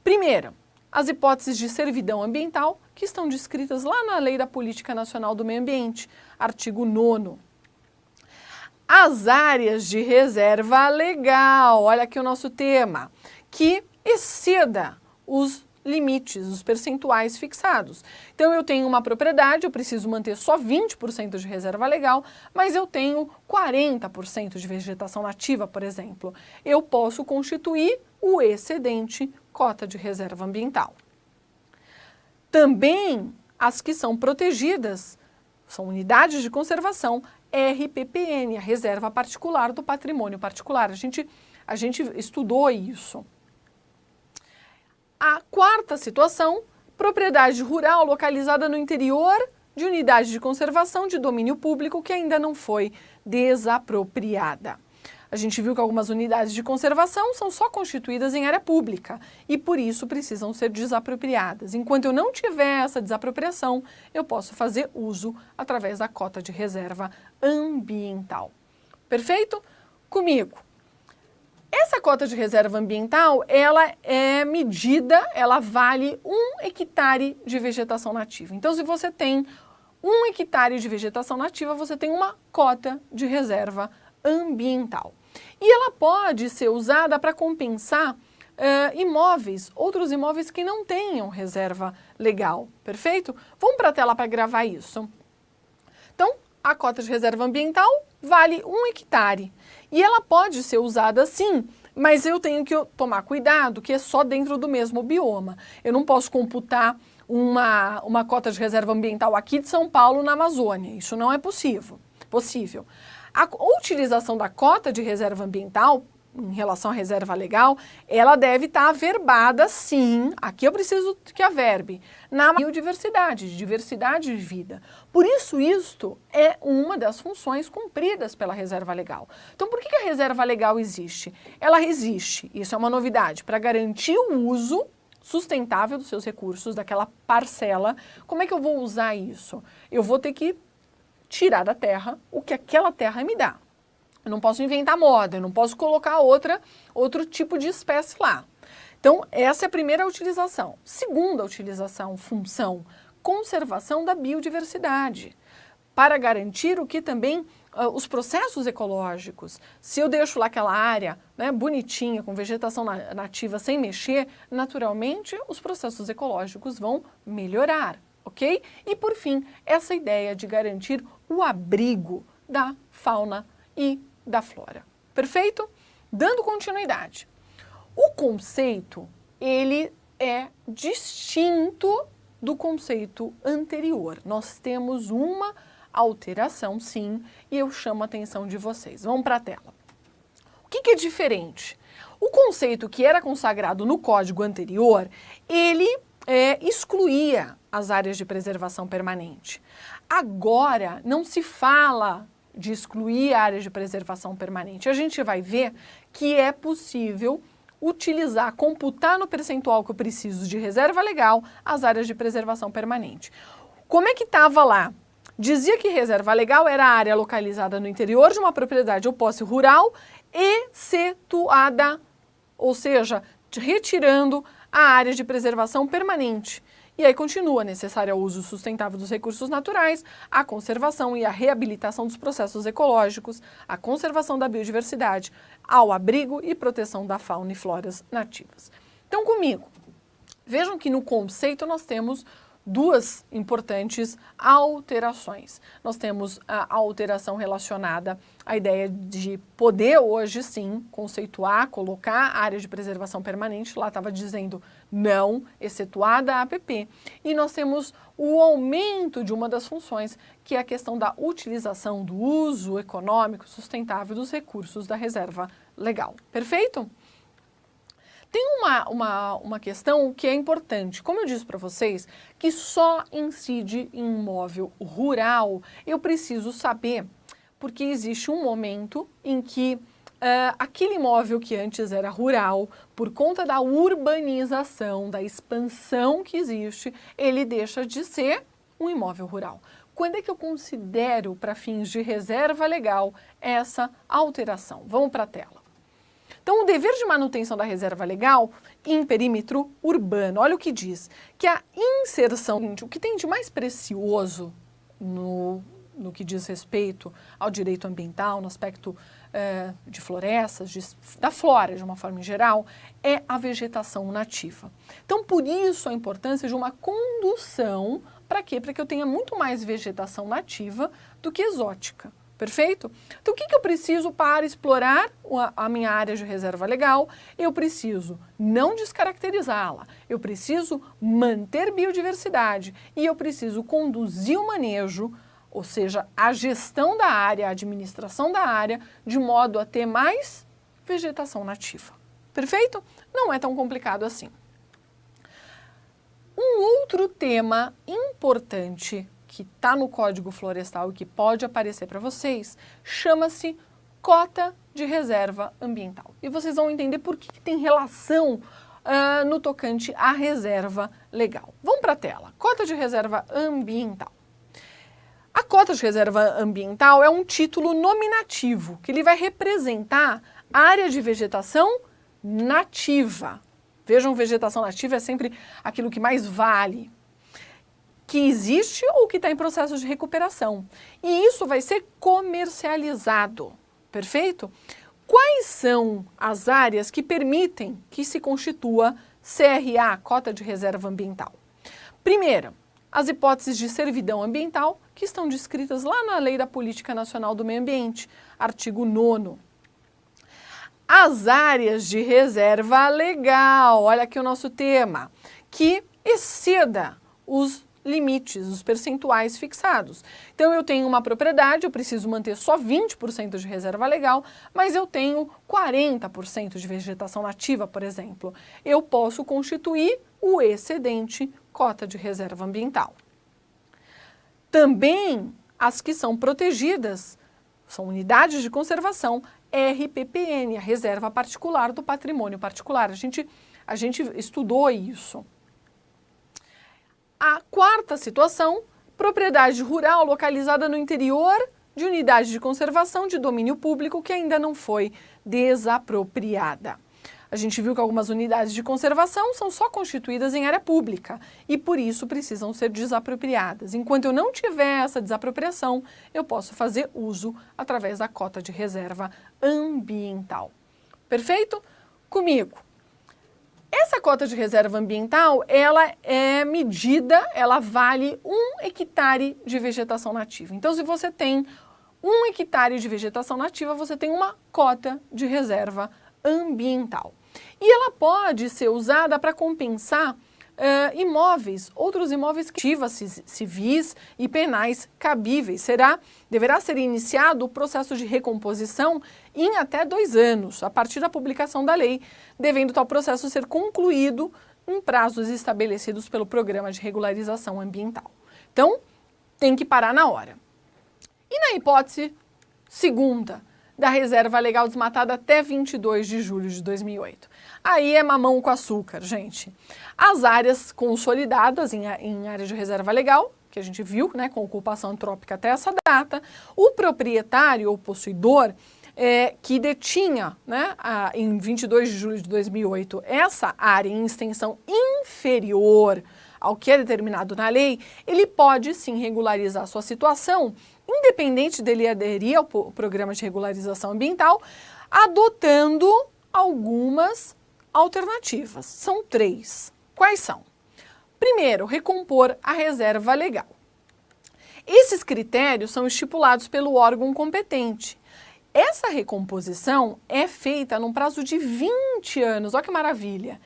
Primeiro, as hipóteses de servidão ambiental, que estão descritas lá na Lei da Política Nacional do Meio Ambiente, artigo 9º. As áreas de reserva legal, olha aqui o nosso tema, que exceda os limites, os percentuais fixados. Então, eu tenho uma propriedade, eu preciso manter só 20% de reserva legal, mas eu tenho 40% de vegetação nativa, por exemplo. Eu posso constituir o excedente cota de reserva ambiental. Também as que são protegidas, são unidades de conservação, RPPN, a Reserva Particular do Patrimônio Particular. A gente estudou isso. A quarta situação, propriedade rural localizada no interior de unidade de conservação de domínio público que ainda não foi desapropriada. A gente viu que algumas unidades de conservação são só constituídas em área pública e por isso precisam ser desapropriadas. Enquanto eu não tiver essa desapropriação, eu posso fazer uso através da cota de reserva ambiental. Perfeito? Comigo. Essa cota de reserva ambiental, ela é medida, ela vale 1 hectare de vegetação nativa. Então, se você tem 1 hectare de vegetação nativa, você tem uma cota de reserva ambiental. E ela pode ser usada para compensar imóveis, outros imóveis que não tenham reserva legal, perfeito? Vamos para a tela para gravar isso. Então, a cota de reserva ambiental vale 1 hectare. E ela pode ser usada sim, mas eu tenho que tomar cuidado que é só dentro do mesmo bioma. Eu não posso computar uma cota de reserva ambiental aqui de São Paulo na Amazônia. Isso não é possível. A utilização da cota de reserva ambiental em relação à reserva legal, ela deve estar averbada sim, aqui eu preciso que averbe, na biodiversidade, diversidade de vida. Por isso, isto é uma das funções cumpridas pela reserva legal. Então, por que a reserva legal existe? Ela existe, isso é uma novidade, para garantir o uso sustentável dos seus recursos, daquela parcela. Como é que eu vou usar isso? Eu vou ter que tirar da terra o que aquela terra me dá. Eu não posso inventar moda, eu não posso colocar outro tipo de espécie lá. Então, essa é a primeira utilização. Segunda utilização, função, conservação da biodiversidade, para garantir o que também os processos ecológicos. Se eu deixo lá aquela área, né, bonitinha, com vegetação nativa, sem mexer, naturalmente os processos ecológicos vão melhorar, ok? E por fim, essa ideia de garantir o abrigo da fauna e da flora. Perfeito? Dando continuidade. O conceito, ele é distinto do conceito anterior. Nós temos uma alteração, sim, e eu chamo a atenção de vocês. Vamos para a tela. O que é diferente? O conceito que era consagrado no código anterior, ele excluía as áreas de preservação permanente. Agora, não se fala de excluir áreas de preservação permanente. A gente vai ver que é possível utilizar, computar no percentual que eu preciso de reserva legal as áreas de preservação permanente. Como é que estava lá? Dizia que reserva legal era a área localizada no interior de uma propriedade ou posse rural, excetuada, ou seja, retirando a área de preservação permanente. E aí continua, necessário ao uso sustentável dos recursos naturais, a conservação e a reabilitação dos processos ecológicos, a conservação da biodiversidade, ao abrigo e proteção da fauna e floras nativas. Então, comigo, vejam que no conceito nós temos duas importantes alterações. Nós temos a alteração relacionada à ideia de poder hoje sim conceituar, colocar área de preservação permanente, lá estava dizendo não, excetuada a APP. E nós temos o aumento de uma das funções, que é a questão da utilização do uso econômico sustentável dos recursos da reserva legal. Perfeito? Tem uma questão que é importante. Como eu disse para vocês, que só incide em imóvel rural, eu preciso saber, porque existe um momento em que aquele imóvel que antes era rural, por conta da urbanização, da expansão que existe, ele deixa de ser um imóvel rural. Quando é que eu considero, para fins de reserva legal, essa alteração? Vamos para a tela. Então, o dever de manutenção da reserva legal em perímetro urbano, olha o que diz, que a inserção, o que tem de mais precioso no que diz respeito ao direito ambiental, no aspecto de florestas, da flora de uma forma em geral, é a vegetação nativa. Então, por isso a importância de uma condução, para quê? Para que eu tenha muito mais vegetação nativa do que exótica. Perfeito? Então, o que eu preciso para explorar a minha área de reserva legal? Eu preciso não descaracterizá-la, eu preciso manter biodiversidade e eu preciso conduzir o manejo, ou seja, a gestão da área, a administração da área, de modo a ter mais vegetação nativa. Perfeito? Não é tão complicado assim. Um outro tema importante que está no Código Florestal e que pode aparecer para vocês, chama-se cota de reserva ambiental. E vocês vão entender por que tem relação no tocante à reserva legal. Vamos para a tela. Cota de reserva ambiental. A cota de reserva ambiental é um título nominativo, que ele vai representar a área de vegetação nativa. Vejam, vegetação nativa é sempre aquilo que mais vale, que existe ou que está em processo de recuperação. E isso vai ser comercializado, perfeito? Quais são as áreas que permitem que se constitua CRA, Cota de Reserva Ambiental? Primeiro, as hipóteses de servidão ambiental, que estão descritas lá na Lei da Política Nacional do Meio Ambiente, artigo 9º. As áreas de reserva legal, olha aqui o nosso tema, que exceda os limites, os percentuais fixados. Então, eu tenho uma propriedade, eu preciso manter só 20% de reserva legal, mas eu tenho 40% de vegetação nativa, por exemplo. Eu posso constituir o excedente cota de reserva ambiental. Também as que são protegidas, são unidades de conservação, RPPN, a Reserva Particular do Patrimônio Particular. A gente estudou isso. A quarta situação, propriedade rural localizada no interior de unidade de conservação de domínio público que ainda não foi desapropriada. A gente viu que algumas unidades de conservação são só constituídas em área pública e, por isso, precisam ser desapropriadas. Enquanto eu não tiver essa desapropriação, eu posso fazer uso através da cota de reserva ambiental. Perfeito? Comigo. Essa cota de reserva ambiental, ela é medida, ela vale 1 hectare de vegetação nativa. Então, se você tem 1 hectare de vegetação nativa, você tem uma cota de reserva ambiental. E ela pode ser usada para compensar imóveis, outros imóveis civis e penais cabíveis. Deverá ser iniciado o processo de recomposição em até 2 anos, a partir da publicação da lei, devendo tal processo ser concluído em prazos estabelecidos pelo Programa de Regularização Ambiental. Então, tem que parar na hora. E na hipótese segunda, da reserva legal desmatada até 22 de julho de 2008. Aí é mamão com açúcar, gente. As áreas consolidadas em área de reserva legal, que a gente viu, né, com ocupação antrópica até essa data, o proprietário ou possuidor que detinha, né, em 22 de julho de 2008, essa área em extensão inferior ao que é determinado na lei, ele pode sim regularizar sua situação, independente dele aderir ao programa de regularização ambiental, adotando algumas alternativas. São 3. Quais são? Primeiro, recompor a reserva legal. Esses critérios são estipulados pelo órgão competente. Essa recomposição é feita num prazo de 20 anos, olha que maravilha.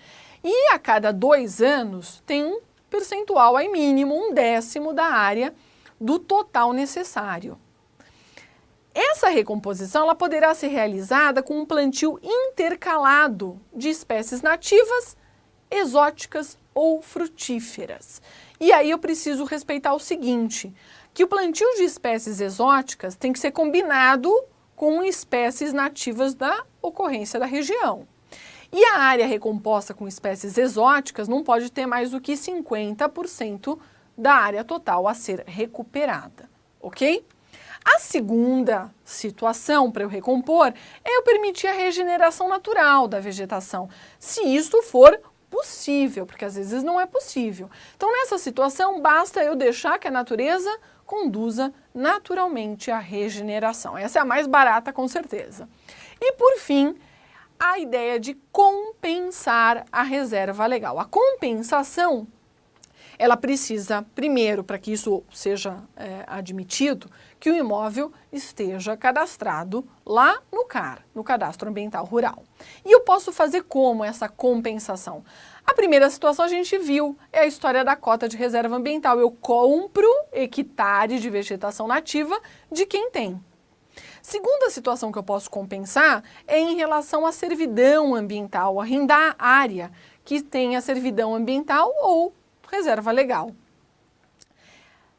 E a cada 2 anos tem um percentual aí mínimo, 1/10 da área do total necessário. Essa recomposição ela poderá ser realizada com um plantio intercalado de espécies nativas, exóticas ou frutíferas. E aí eu preciso respeitar o seguinte, que o plantio de espécies exóticas tem que ser combinado com espécies nativas da ocorrência da região. E a área recomposta com espécies exóticas não pode ter mais do que 50% da área total a ser recuperada, ok? A segunda situação para eu recompor é eu permitir a regeneração natural da vegetação, se isto for possível, porque às vezes não é possível. Então, nessa situação, basta eu deixar que a natureza conduza naturalmente a regeneração. Essa é a mais barata, com certeza. E, por fim, a ideia de compensar a reserva legal. A compensação, ela precisa, primeiro, para que isso seja admitido, que o imóvel esteja cadastrado lá no CAR, no Cadastro Ambiental Rural. E eu posso fazer como essa compensação? A primeira situação a gente viu, é a história da cota de reserva ambiental. Eu compro hectares de vegetação nativa de quem tem. Segunda situação que eu posso compensar é em relação à servidão ambiental, arrendar área que tenha servidão ambiental ou reserva legal.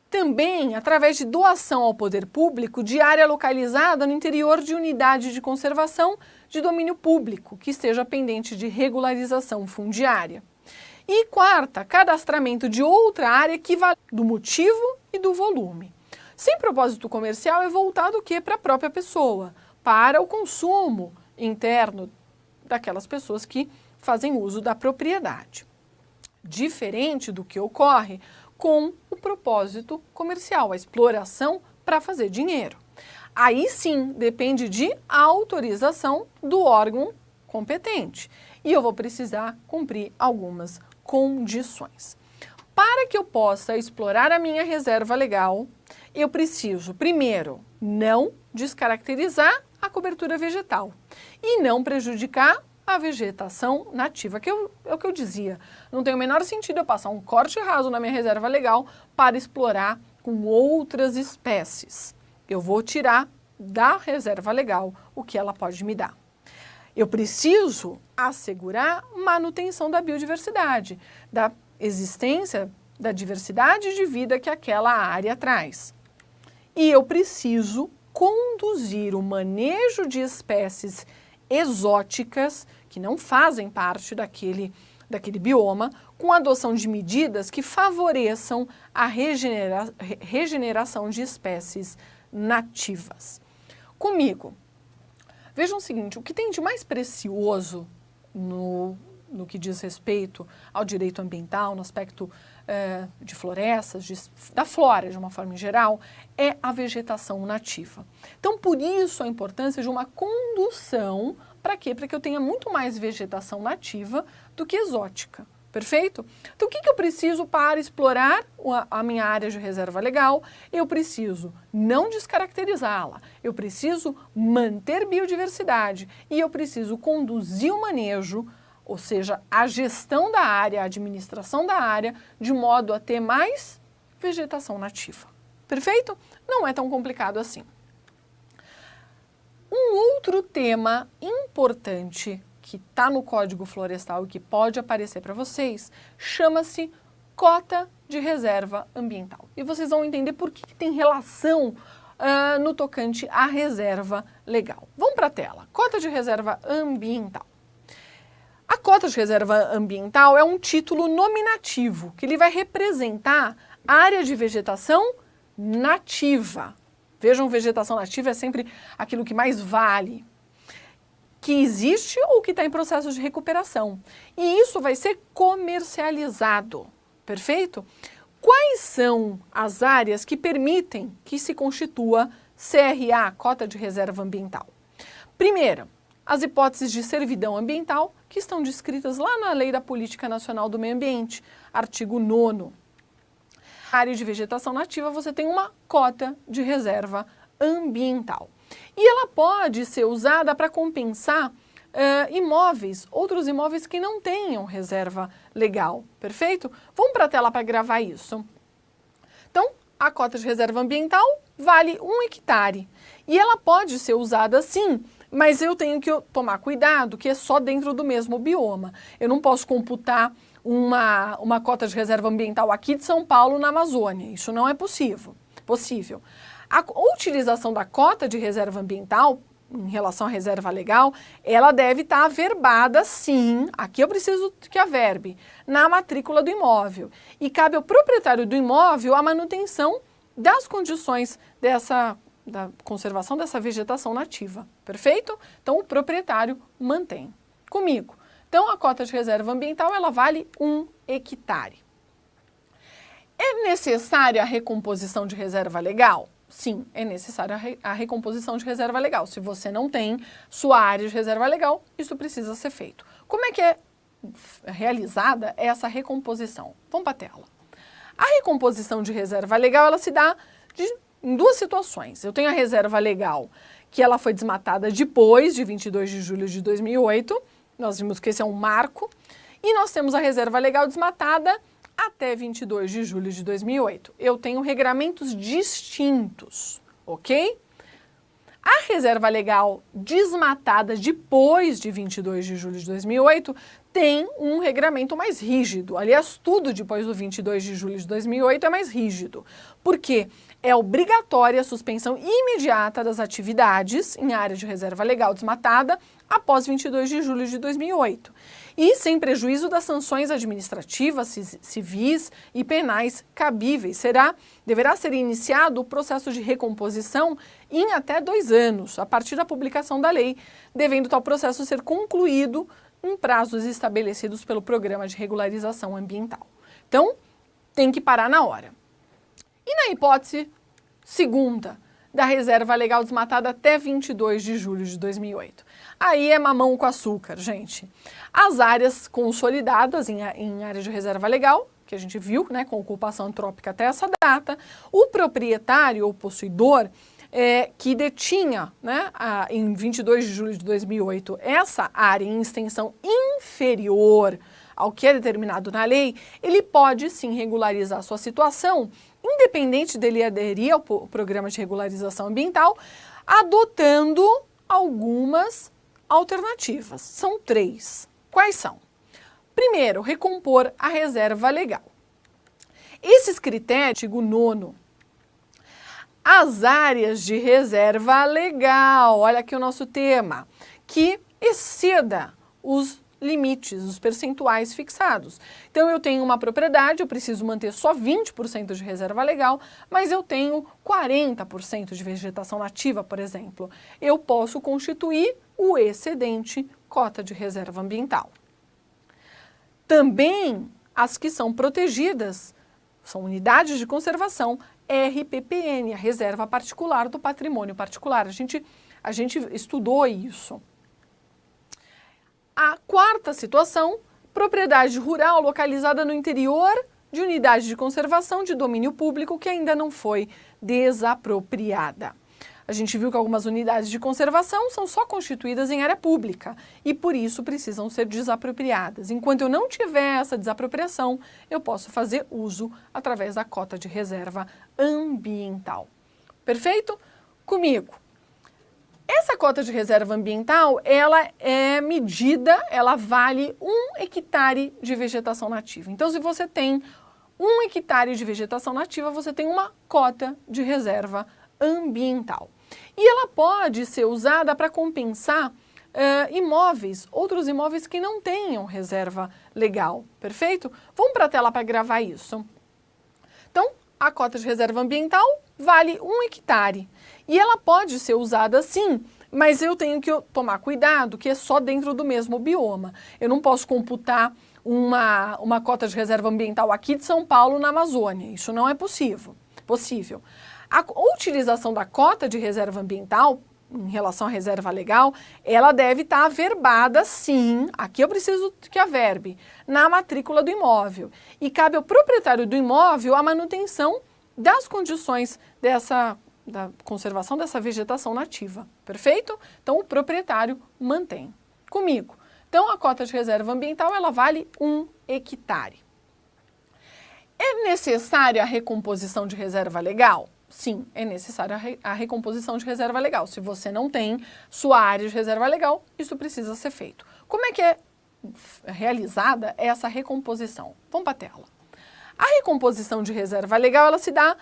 Também através de doação ao poder público de área localizada no interior de unidade de conservação de domínio público, que esteja pendente de regularização fundiária. E quarta, cadastramento de outra área equivalente do motivo e do volume. Sem propósito comercial é voltado o quê? Para a própria pessoa, para o consumo interno daquelas pessoas que fazem uso da propriedade. Diferente do que ocorre com o propósito comercial, a exploração para fazer dinheiro. Aí sim, depende de autorização do órgão competente. E eu vou precisar cumprir algumas condições. Para que eu possa explorar a minha reserva legal, eu preciso, primeiro, não descaracterizar a cobertura vegetal e não prejudicar a vegetação nativa, que é o que eu dizia. Não tem o menor sentido eu passar um corte raso na minha reserva legal para explorar com outras espécies. Eu vou tirar da reserva legal o que ela pode me dar. Eu preciso assegurar manutenção da biodiversidade, da existência da diversidade de vida que aquela área traz. E eu preciso conduzir o manejo de espécies exóticas que não fazem parte daquele bioma, com a adoção de medidas que favoreçam a regeneração de espécies nativas. Comigo, vejam o seguinte, o que tem de mais precioso no que diz respeito ao direito ambiental, no aspecto de florestas, da flora de uma forma em geral, é a vegetação nativa. Então, por isso a importância de uma condução, para quê? Para que eu tenha muito mais vegetação nativa do que exótica. Perfeito? Então, o que eu preciso para explorar a minha área de reserva legal? Eu preciso não descaracterizá-la, eu preciso manter biodiversidade e eu preciso conduzir o manejo, ou seja, a gestão da área, a administração da área, de modo a ter mais vegetação nativa. Perfeito? Não é tão complicado assim. Um outro tema importante que está no Código Florestal e que pode aparecer para vocês, chama-se cota de reserva ambiental. E vocês vão entender por que tem relação no tocante à reserva legal. Vamos para a tela. Cota de reserva ambiental. A cota de reserva ambiental é um título nominativo, que ele vai representar a área de vegetação nativa. Vejam, vegetação nativa é sempre aquilo que mais vale, que existe ou que está em processo de recuperação. E isso vai ser comercializado, perfeito? Quais são as áreas que permitem que se constitua CRA, Cota de Reserva Ambiental? Primeiro, as hipóteses de servidão ambiental, que estão descritas lá na Lei da Política Nacional do Meio Ambiente, artigo 9º. Na área de vegetação nativa, você tem uma cota de reserva ambiental. E ela pode ser usada para compensar imóveis, outros imóveis que não tenham reserva legal, perfeito? Vamos para a tela para gravar isso. Então, a cota de reserva ambiental vale 1 hectare. E ela pode ser usada sim, mas eu tenho que tomar cuidado que é só dentro do mesmo bioma. Eu não posso computar uma cota de reserva ambiental aqui de São Paulo na Amazônia. Isso não é possível. A utilização da cota de reserva ambiental, em relação à reserva legal, ela deve estar averbada sim, aqui eu preciso que averbe, na matrícula do imóvel. E cabe ao proprietário do imóvel a manutenção das condições da conservação dessa vegetação nativa, perfeito? Então o proprietário mantém. Comigo. Então a cota de reserva ambiental, ela vale 1 hectare. É necessária a recomposição de reserva legal? Sim, é necessária a recomposição de reserva legal. Se você não tem sua área de reserva legal, isso precisa ser feito. Como é que é realizada essa recomposição? Vamos para a tela. A recomposição de reserva legal, ela se dá em duas situações. Eu tenho a reserva legal, que ela foi desmatada depois de 22 de julho de 2008. Nós vimos que esse é um marco. E nós temos a reserva legal desmatada até 22 de julho de 2008. Eu tenho regramentos distintos, ok? A reserva legal desmatada depois de 22 de julho de 2008 tem um regramento mais rígido. Aliás, tudo depois do 22 de julho de 2008 é mais rígido. Por quê? É obrigatória a suspensão imediata das atividades em área de reserva legal desmatada após 22 de julho de 2008. E sem prejuízo das sanções administrativas, civis e penais cabíveis. Deverá ser iniciado o processo de recomposição em até 2 anos, a partir da publicação da lei, devendo tal processo ser concluído em prazos estabelecidos pelo Programa de Regularização Ambiental. Então, tem que parar na hora. E na hipótese segunda, da reserva legal desmatada até 22 de julho de 2008. Aí é mamão com açúcar, gente. As áreas consolidadas em área de reserva legal, que a gente viu, né, com ocupação antrópica até essa data, o proprietário ou possuidor que detinha, né, em 22 de julho de 2008, essa área em extensão inferior ao que é determinado na lei, ele pode sim regularizar sua situação, independente dele aderir ao programa de regularização ambiental, adotando algumas alternativas. São 3. Quais são? Primeiro, recompor a reserva legal. Esses critérios, artigo 9º, as áreas de reserva legal, olha aqui o nosso tema, que exceda os limites, os percentuais fixados. Então eu tenho uma propriedade, eu preciso manter só 20% de reserva legal, mas eu tenho 40% de vegetação nativa, por exemplo. Eu posso constituir o excedente cota de reserva ambiental. Também as que são protegidas são unidades de conservação RPPN, a Reserva Particular do Patrimônio Particular. A gente estudou isso. A quarta situação, propriedade rural localizada no interior de unidade de conservação de domínio público que ainda não foi desapropriada. A gente viu que algumas unidades de conservação são só constituídas em área pública e por isso precisam ser desapropriadas. Enquanto eu não tiver essa desapropriação, eu posso fazer uso através da cota de reserva ambiental. Perfeito? Comigo. Essa cota de reserva ambiental, ela é medida, ela vale 1 hectare de vegetação nativa. Então, se você tem 1 hectare de vegetação nativa, você tem uma cota de reserva ambiental. E ela pode ser usada para compensar imóveis, outros imóveis que não tenham reserva legal, perfeito? Vamos para a tela para gravar isso. Então, a cota de reserva ambiental vale 1 hectare. E ela pode ser usada sim, mas eu tenho que tomar cuidado que é só dentro do mesmo bioma. Eu não posso computar uma cota de reserva ambiental aqui de São Paulo na Amazônia. Isso não é possível. A utilização da cota de reserva ambiental, em relação à reserva legal, ela deve estar averbada sim, aqui eu preciso que averbe, na matrícula do imóvel. E cabe ao proprietário do imóvel a manutenção das condições da conservação dessa vegetação nativa, perfeito? Então o proprietário mantém. Comigo. Então a cota de reserva ambiental, ela vale 1 hectare. É necessária a recomposição de reserva legal? Sim, é necessária a recomposição de reserva legal. Se você não tem sua área de reserva legal, isso precisa ser feito. Como é que é realizada essa recomposição? Vamos para a tela. A recomposição de reserva legal, ela se dá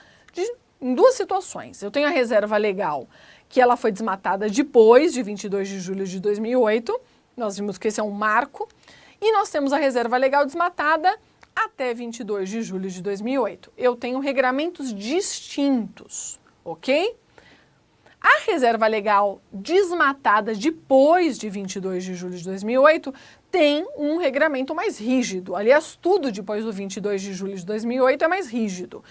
em 2 situações. Eu tenho a reserva legal, que ela foi desmatada depois de 22 de julho de 2008. Nós vimos que esse é um marco. E nós temos a reserva legal desmatada até 22 de julho de 2008. Eu tenho regramentos distintos, ok? A reserva legal desmatada depois de 22 de julho de 2008 tem um regramento mais rígido. Aliás, tudo depois do 22 de julho de 2008 é mais rígido.